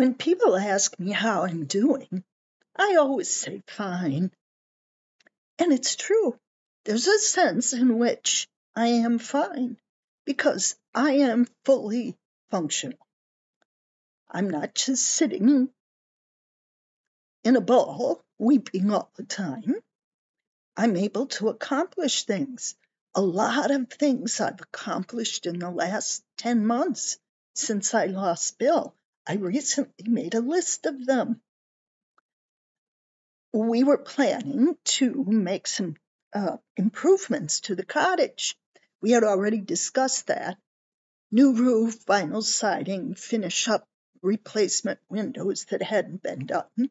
When people ask me how I'm doing, I always say fine. And it's true. There's a sense in which I am fine because I am fully functional. I'm not just sitting in a ball weeping all the time. I'm able to accomplish things. A lot of things I've accomplished in the last 10 months since I lost Bill. I recently made a list of them. We were planning to make some improvements to the cottage. We had already discussed that. New roof, vinyl siding, finish up replacement windows that hadn't been done.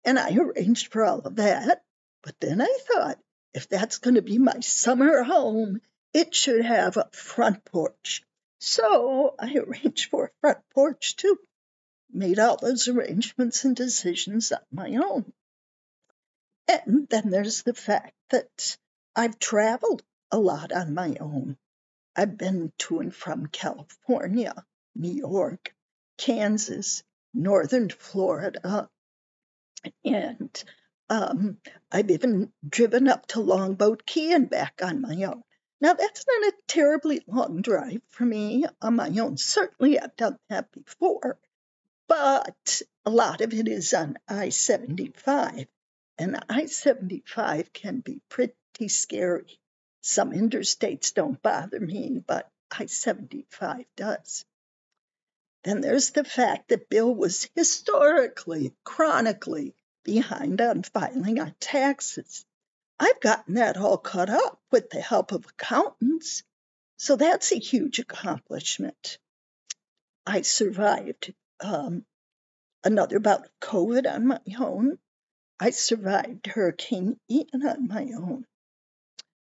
And I arranged for all of that. But then I thought, if that's going to be my summer home, it should have a front porch. So I arranged for a front porch too. Made all those arrangements and decisions on my own. And then there's the fact that I've traveled a lot on my own. I've been to and from California, New York, Kansas, northern Florida, and I've even driven up to Longboat Key and back on my own. Now, that's not a terribly long drive for me on my own. Certainly, I've done that before, but a lot of it is on I-75. And I-75 can be pretty scary. Some interstates don't bother me, but I-75 does. Then there's the fact that Bill was historically, chronically behind on filing on taxes. I've gotten that all caught up with the help of accountants, so that's a huge accomplishment. I survived another bout of COVID on my own. I survived Hurricane Ian on my own.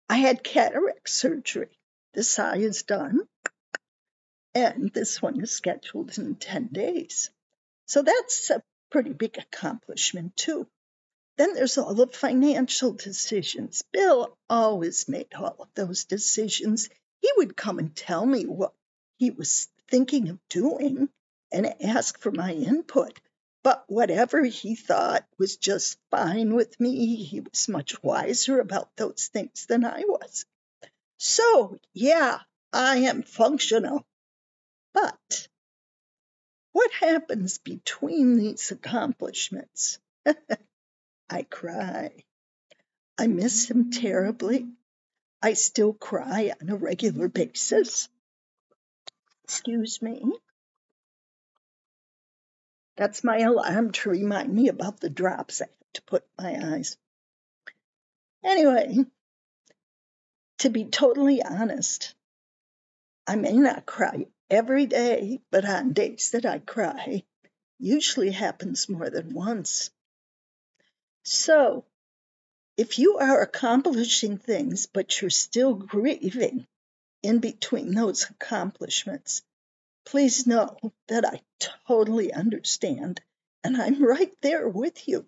I had cataract surgery. This eye is done, and this one is scheduled in 10 days. So that's a pretty big accomplishment, too. Then there's all the financial decisions. Bill always made all of those decisions. He would come and tell me what he was thinking of doing and ask for my input. But whatever he thought was just fine with me. He was much wiser about those things than I was. So, yeah, I am functional. But what happens between these accomplishments? I cry. I miss him terribly. I still cry on a regular basis. Excuse me. That's my alarm to remind me about the drops I have to put in my eyes. Anyway, to be totally honest, I may not cry every day, but on days that I cry, usually happens more than once. So, if you are accomplishing things, but you're still grieving in between those accomplishments, please know that I totally understand, and I'm right there with you.